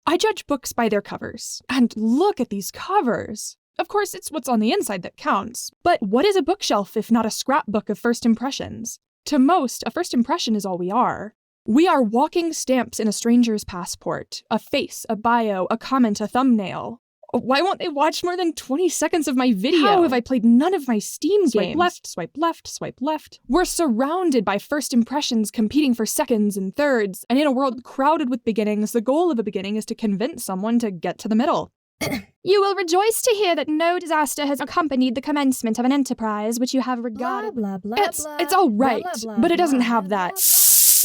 I judge books by their covers. And look at these covers! Of course, it's what's on the inside that counts. But what is a bookshelf if not a scrapbook of first impressions? To most, a first impression is all we are. We are walking stamps in a stranger's passport. A face, a bio, a comment, a thumbnail. Why won't they watch more than 20 seconds of my video? How have I played none of my Steam games? Swipe left, swipe left, swipe left. We're surrounded by first impressions competing for seconds and thirds, and in a world crowded with beginnings, the goal of a beginning is to convince someone to get to the middle. You will rejoice to hear that no disaster has accompanied the commencement of an enterprise which you have regarded. Blah, blah, blah, It's all right, blah, blah, but it doesn't blah, have blah,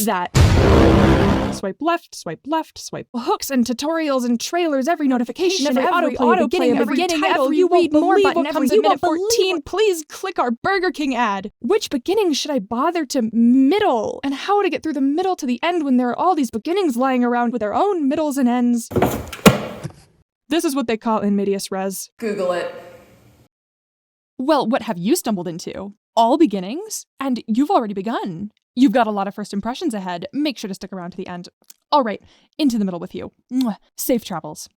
that. blah. Swipe left, swipe left, swipe. Hooks and tutorials and trailers, every notification, every every autoplay, beginning, every every title, every you read won't more believe button what comes comes- at you minute won't believe 14. Please click our Burger King ad. Which beginning should I bother to middle? And how to get through the middle to the end when there are all these beginnings lying around with their own middles and ends? This is what they call in medias res. Google it. Well, what have you stumbled into? All beginnings? And you've already begun. You've got a lot of first impressions ahead. Make sure to stick around to the end. All right, into the middle with you. Mwah. Safe travels.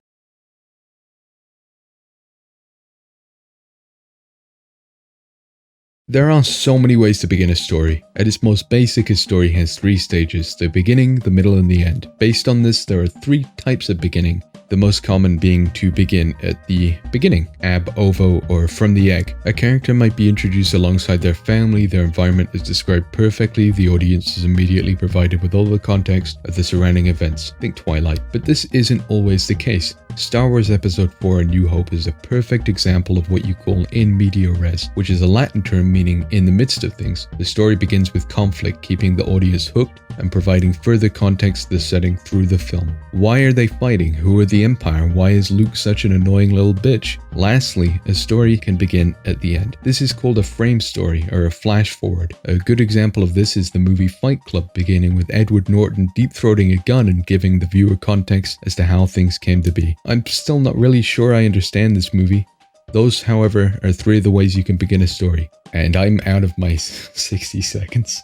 There are so many ways to begin a story. At its most basic, a story has 3 stages: the beginning, the middle, and the end. Based on this, there are 3 types of beginning. The most common being to begin at the beginning, ab ovo, or from the egg. A character might be introduced alongside their family, their environment is described perfectly, the audience is immediately provided with all the context of the surrounding events. Think Twilight. But this isn't always the case. Star Wars Episode 4 A New Hope is a perfect example of what you call in media res, which is a Latin term meaning in the midst of things. The story begins with conflict, keeping the audience hooked and providing further context to the setting through the film. Why are they fighting? Who are the Empire? Why is Luke such an annoying little bitch? Lastly, a story can begin at the end. This is called a frame story or a flash forward. A good example of this is the movie Fight Club, beginning with Edward Norton deep-throating a gun and giving the viewer context as to how things came to be. I'm still not really sure I understand this movie. Those, however, are 3 of the ways you can begin a story. And I'm out of my 60 seconds.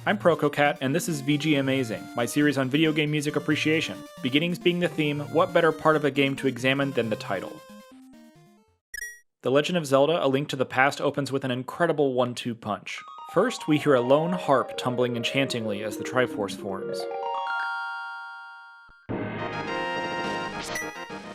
I'm ProkoCat, and this is VG Amazing, my series on video game music appreciation. Beginnings being the theme, what better part of a game to examine than the title? The Legend of Zelda: A Link to the Past opens with an incredible 1-2 punch. First, we hear a lone harp tumbling enchantingly as the Triforce forms.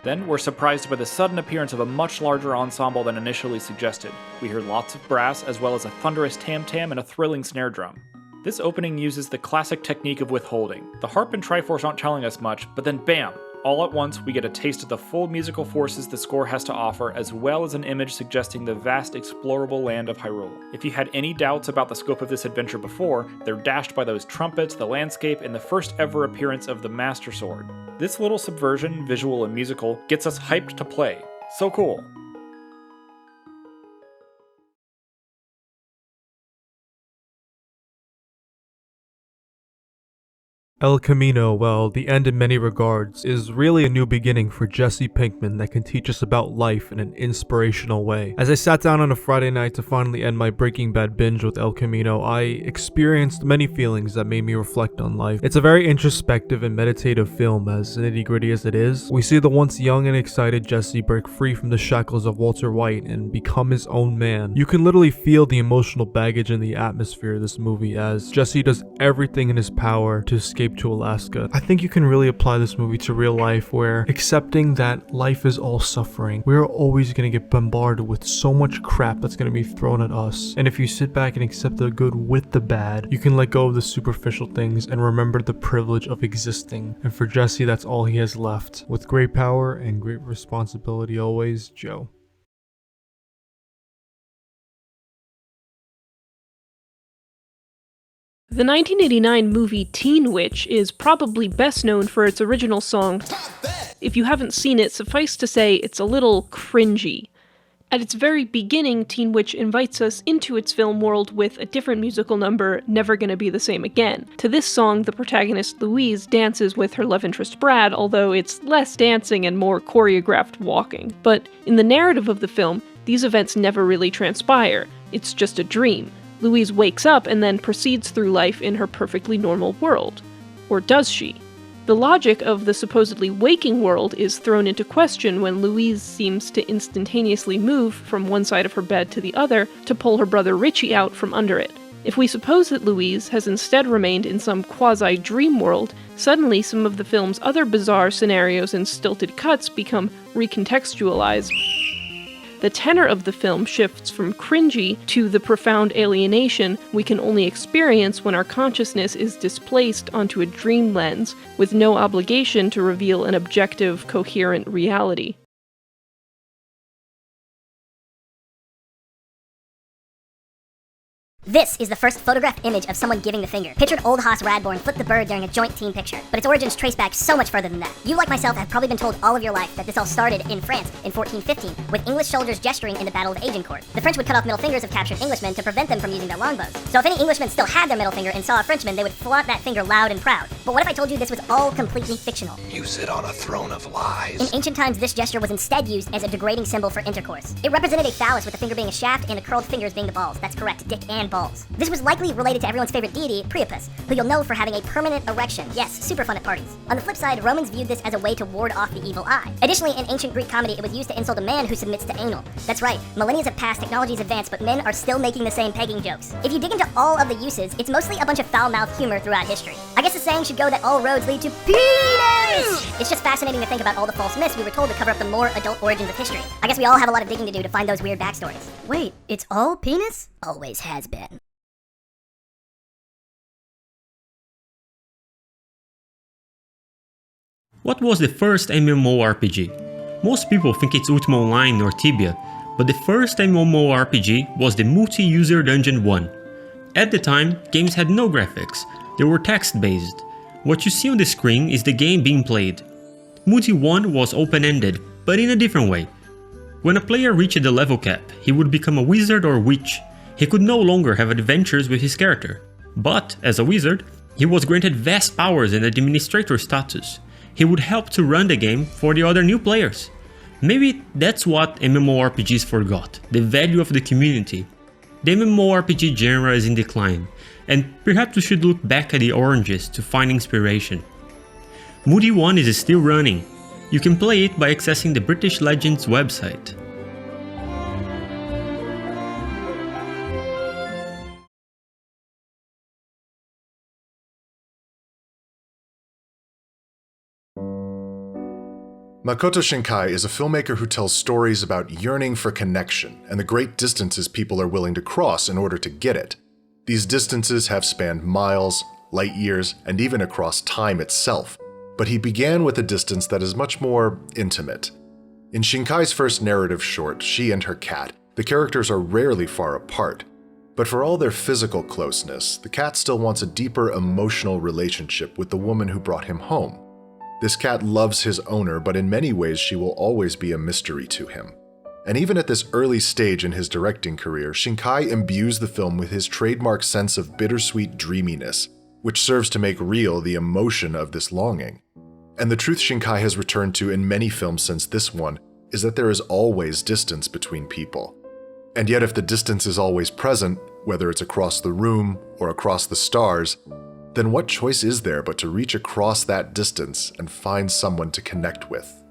Then, we're surprised by the sudden appearance of a much larger ensemble than initially suggested. We hear lots of brass, as well as a thunderous tam-tam and a thrilling snare drum. This opening uses the classic technique of withholding. The harp and Triforce aren't telling us much, but then bam! All at once, we get a taste of the full musical forces the score has to offer, as well as an image suggesting the vast explorable land of Hyrule. If you had any doubts about the scope of this adventure before, they're dashed by those trumpets, the landscape, and the first ever appearance of the Master Sword. This little subversion, visual and musical, gets us hyped to play. So cool. El Camino, well, the end in many regards, is really a new beginning for Jesse Pinkmann that can teach us about life in an inspirational way. As I sat down on a Friday night to finally end my Breaking Bad binge with El Camino, I experienced many feelings that made me reflect on life. It's a very introspective and meditative film, as nitty-gritty as it is. We see the once young and excited Jesse break free from the shackles of Walter White and become his own man. You can literally feel the emotional baggage in the atmosphere of this movie as Jesse does everything in his power to escape to Alaska. I think you can really apply this movie to real life, where accepting that life is all suffering, we're always going to get bombarded with so much crap that's going to be thrown at us. And if you sit back and accept the good with the bad, you can let go of the superficial things and remember the privilege of existing. And for Jesse, that's all he has left. With great power and great responsibility always, Joe. The 1989 movie Teen Witch is probably best known for its original song. If you haven't seen it, suffice to say it's a little cringy. At its very beginning, Teen Witch invites us into its film world with a different musical number, Never Gonna Be the Same Again. To this song, the protagonist Louise dances with her love interest Brad, although it's less dancing and more choreographed walking. But in the narrative of the film, these events never really transpire. It's just a dream. Louise wakes up and then proceeds through life in her perfectly normal world. Or does she? The logic of the supposedly waking world is thrown into question when Louise seems to instantaneously move from one side of her bed to the other to pull her brother Richie out from under it. If we suppose that Louise has instead remained in some quasi-dream world, suddenly some of the film's other bizarre scenarios and stilted cuts become recontextualized. The tenor of the film shifts from cringy to the profound alienation we can only experience when our consciousness is displaced onto a dream lens, with no obligation to reveal an objective, coherent reality. This is the first photographed image of someone giving the finger. Pictured old Haas Radborn flip the bird during a joint team picture, but its origins trace back so much further than that. You, like myself, have probably been told all of your life that this all started in France in 1415, with English soldiers gesturing in the Battle of Agincourt. The French would cut off middle fingers of captured Englishmen to prevent them from using their longbows. So if any Englishmen still had their middle finger and saw a Frenchman, they would flaunt that finger loud and proud. But what if I told you this was all completely fictional? You sit on a throne of lies. In ancient times, this gesture was instead used as a degrading symbol for intercourse. It represented a phallus with the finger being a shaft and the curled fingers being the balls. That's correct, dick and balls. This was likely related to everyone's favorite deity, Priapus, who you'll know for having a permanent erection. Yes, super fun at parties. On the flip side, Romans viewed this as a way to ward off the evil eye. Additionally, in ancient Greek comedy, it was used to insult a man who submits to anal. That's right, millennia have passed, technology's advanced, but men are still making the same pegging jokes. If you dig into all of the uses, it's mostly a bunch of foul-mouthed humor throughout history. I guess the saying should go that all roads lead to penis! It's just fascinating to think about all the false myths we were told to cover up the more adult origins of history. I guess we all have a lot of digging to do to find those weird backstories. Wait, it's all penis? Always has been. What was the first MMORPG? Most people think it's Ultima Online or Tibia, but the first MMORPG was the Multi-User Dungeon 1. At the time, games had no graphics, they were text-based. What you see on the screen is the game being played. Multi 1 was open-ended, but in a different way. When a player reached the level cap, he would become a wizard or witch. He could no longer have adventures with his character. But, as a wizard, he was granted vast powers and administrator status. He would help to run the game for the other new players. Maybe that's what MMORPGs forgot, the value of the community. The MMORPG genre is in decline, and perhaps we should look back at the oranges to find inspiration. Moody 1 is still running. You can play it by accessing the British Legends website. Makoto Shinkai is a filmmaker who tells stories about yearning for connection and the great distances people are willing to cross in order to get it. These distances have spanned miles, light years, and even across time itself, but he began with a distance that is much more intimate. In Shinkai's first narrative short, She and Her Cat, the characters are rarely far apart, but for all their physical closeness, the cat still wants a deeper emotional relationship with the woman who brought him home. This cat loves his owner, but in many ways she will always be a mystery to him. And even at this early stage in his directing career, Shinkai imbues the film with his trademark sense of bittersweet dreaminess, which serves to make real the emotion of this longing. And the truth Shinkai has returned to in many films since this one is that there is always distance between people. And yet if the distance is always present, whether it's across the room or across the stars, then what choice is there but to reach across that distance and find someone to connect with?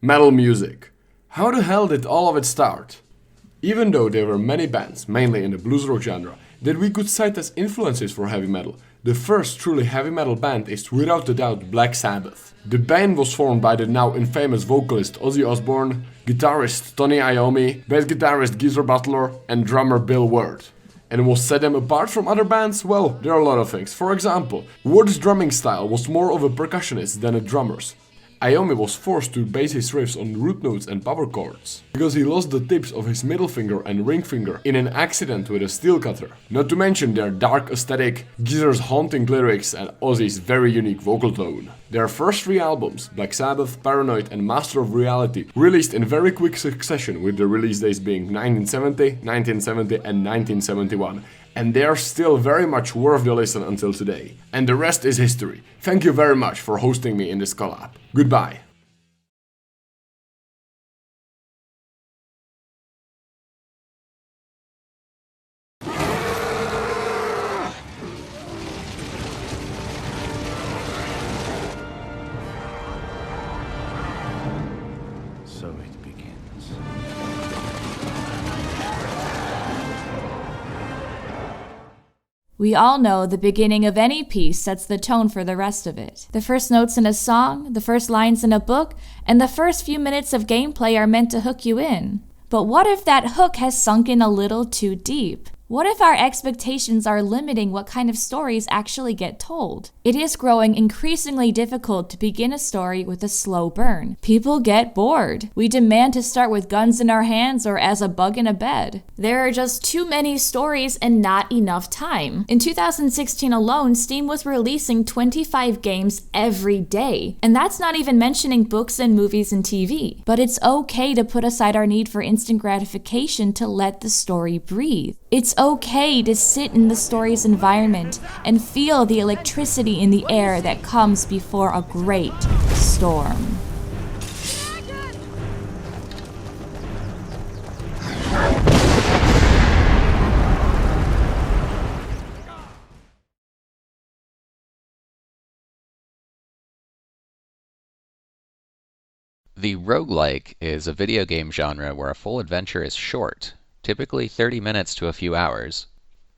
Metal music. How the hell did all of it start? Even though there were many bands, mainly in the blues rock genre, that we could cite as influences for heavy metal, the first truly heavy metal band is without a doubt Black Sabbath. The band was formed by the now infamous vocalist Ozzy Osbourne, guitarist Tony Iommi, bass guitarist Geezer Butler, and drummer Bill Ward. And what set them apart from other bands? Well, there are a lot of things. For example, Ward's drumming style was more of a percussionist than a drummer's. Iommi was forced to base his riffs on root notes and power chords, because he lost the tips of his middle finger and ring finger in an accident with a steel cutter. Not to mention their dark aesthetic, Geezer's haunting lyrics, and Ozzy's very unique vocal tone. Their first three albums, Black Sabbath, Paranoid and Master of Reality, released in very quick succession, with the release dates being 1970, 1970 and 1971. And they are still very much worth the listen until today. And the rest is history. Thank you very much for hosting me in this collab. Goodbye. We all know the beginning of any piece sets the tone for the rest of it. The first notes in a song, the first lines in a book, and the first few minutes of gameplay are meant to hook you in. But what if that hook has sunk in a little too deep? What if our expectations are limiting what kind of stories actually get told? It is growing increasingly difficult to begin a story with a slow burn. People get bored. We demand to start with guns in our hands or as a bug in a bed. There are just too many stories and not enough time. In 2016 alone, Steam was releasing 25 games every day. And that's not even mentioning books and movies and TV. But it's okay to put aside our need for instant gratification to let the story breathe. It's okay to sit in the story's environment and feel the electricity in the air that comes before a great storm. The roguelike is a video game genre where a full adventure is short, typically 30 minutes to a few hours.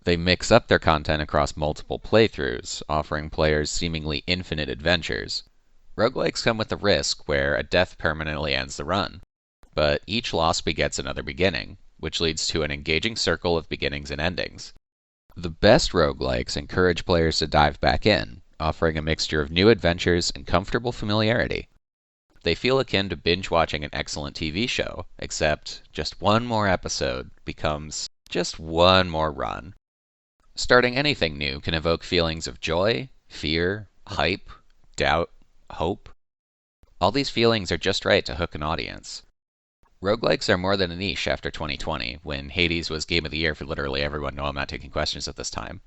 They mix up their content across multiple playthroughs, offering players seemingly infinite adventures. Roguelikes come with the risk where a death permanently ends the run, but each loss begets another beginning, which leads to an engaging circle of beginnings and endings. The best roguelikes encourage players to dive back in, offering a mixture of new adventures and comfortable familiarity. They feel akin to binge-watching an excellent TV show, except just one more episode becomes just one more run. Starting anything new can evoke feelings of joy, fear, hype, doubt, hope. All these feelings are just right to hook an audience. Roguelikes are more than a niche after 2020, when Hades was Game of the Year for literally everyone. No, I'm not taking questions at this time.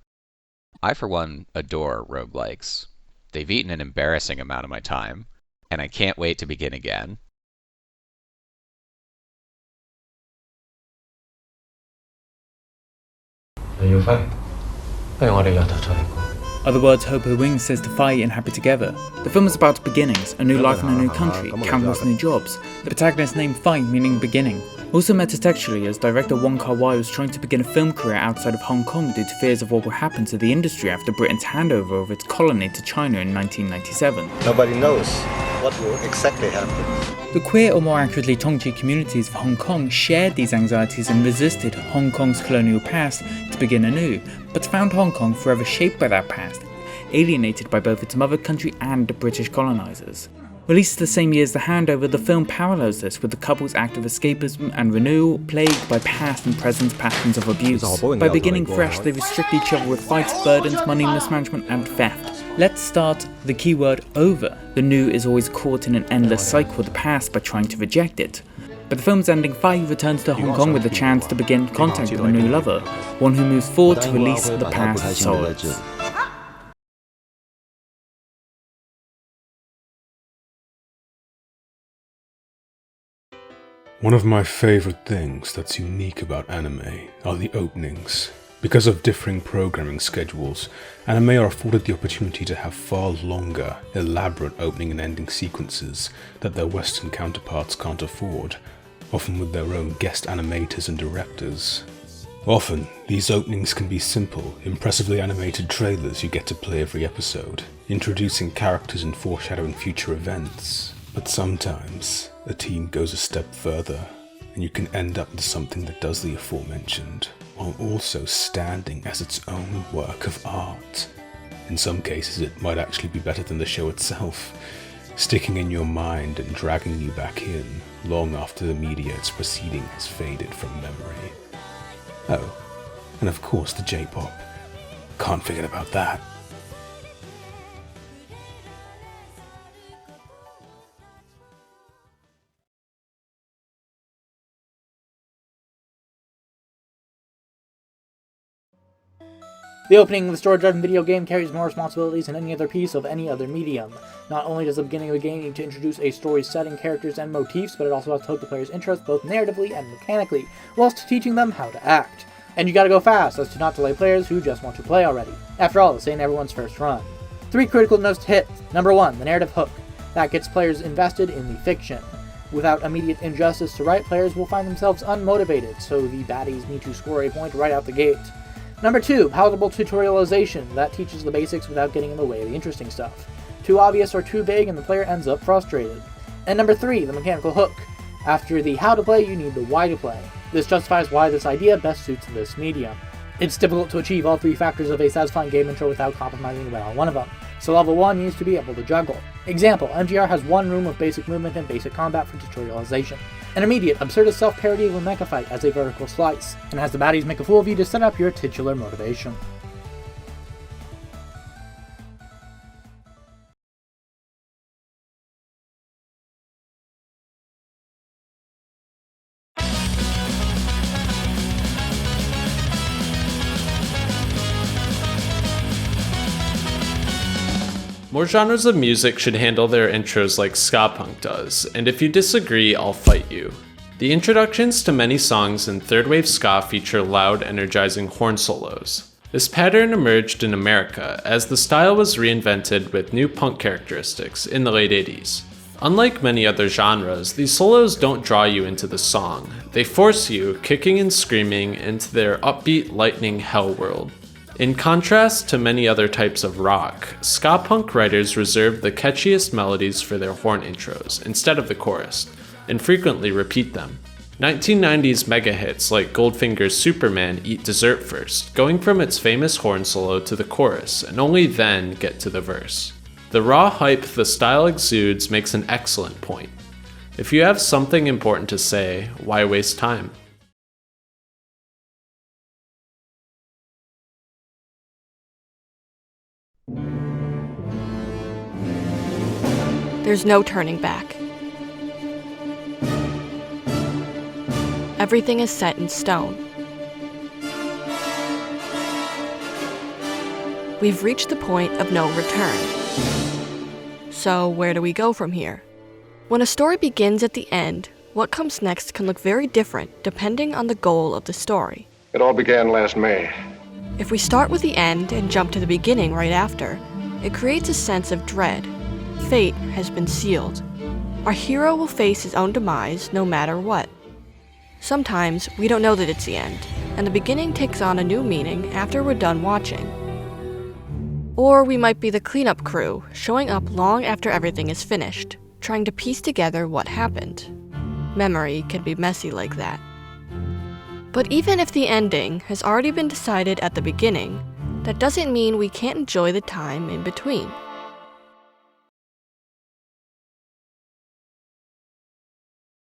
I, for one, adore roguelikes. They've eaten an embarrassing amount of my time, and I can't wait to begin again. Other words, Hope Her Wings says to fight and happy together. The film is about beginnings, a new life in a new country, countless new jobs. The protagonist named Fight meaning beginning. Also metatextually, as director Wong Kar-wai was trying to begin a film career outside of Hong Kong due to fears of what will happen to the industry after Britain's handover of its colony to China in 1997. Nobody knows what will exactly happen. The queer, or more accurately Tongji communities of Hong Kong shared these anxieties and resisted Hong Kong's colonial past to begin anew, but found Hong Kong forever shaped by that past, alienated by both its mother country and the British colonisers. Released the same year as the handover, the film parallels this with the couple's act of escapism and renewal, plagued by past and present patterns of abuse. By beginning fresh, they restrict each other with fights, burdens, money mismanagement, and theft. Let's start the keyword over. The new is always caught in an endless cycle of the past by trying to reject it. But the film's ending, Fai returns to Hong Kong with a chance to begin contact with a new lover, one who moves forward to release the past souls. One of my favorite things that's unique about anime are the openings. Because of differing programming schedules, anime are afforded the opportunity to have far longer, elaborate opening and ending sequences that their Western counterparts can't afford, often with their own guest animators and directors. Often, these openings can be simple, impressively animated trailers you get to play every episode, introducing characters and foreshadowing future events. But sometimes, a team goes a step further, and you can end up with something that does the aforementioned, while also standing as its own work of art. In some cases, it might actually be better than the show itself, sticking in your mind and dragging you back in, long after the media it's preceding has faded from memory. Oh, and of course the J-pop. Can't forget about that. The opening of the story-driven video game carries more responsibilities than any other piece of any other medium. Not only does the beginning of the game need to introduce a story's setting, characters, and motifs, but it also has to hook the player's interest both narratively and mechanically, whilst teaching them how to act. And you gotta go fast, as to not delay players who just want to play already. After all, this ain't everyone's first run. 3 critical notes to hit. Number 1, the narrative hook. That gets players invested in the fiction. Without immediate injustice to right, players will find themselves unmotivated, so the baddies need to score a point right out the gate. Number 2, palatable tutorialization. That teaches the basics without getting in the way of the interesting stuff. Too obvious or too big and the player ends up frustrated. And number 3, the mechanical hook. After the how to play, you need the why to play. This justifies why this idea best suits this medium. It's difficult to achieve all 3 factors of a satisfying game intro without compromising about one of them, so level 1 needs to be able to juggle. Example, MGR has 1 room of basic movement and basic combat for tutorialization. Intermediate, absurdist self-parody of a mecha fight as a vertical slice, and has the baddies make a fool of you to set up your titular motivation. More genres of music should handle their intros like ska punk does, and if you disagree, I'll fight you. The introductions to many songs in third wave ska feature loud, energizing horn solos. This pattern emerged in America as the style was reinvented with new punk characteristics in the late 80s. Unlike many other genres, these solos don't draw you into the song. They force you, kicking and screaming, into their upbeat, lightning hell world. In contrast to many other types of rock, ska punk writers reserve the catchiest melodies for their horn intros instead of the chorus, and frequently repeat them. 1990s mega hits like Goldfinger's Superman eat dessert first, going from its famous horn solo to the chorus, and only then get to the verse. The raw hype the style exudes makes an excellent point. If you have something important to say, why waste time? There's no turning back. Everything is set in stone. We've reached the point of no return. So where do we go from here? When a story begins at the end, what comes next can look very different depending on the goal of the story. It all began last May. If we start with the end and jump to the beginning right after, it creates a sense of dread. Fate has been sealed. Our hero will face his own demise no matter what. Sometimes we don't know that it's the end, and the beginning takes on a new meaning after we're done watching. Or we might be the cleanup crew, showing up long after everything is finished, trying to piece together what happened. Memory can be messy like that. But even if the ending has already been decided at the beginning, that doesn't mean we can't enjoy the time in between.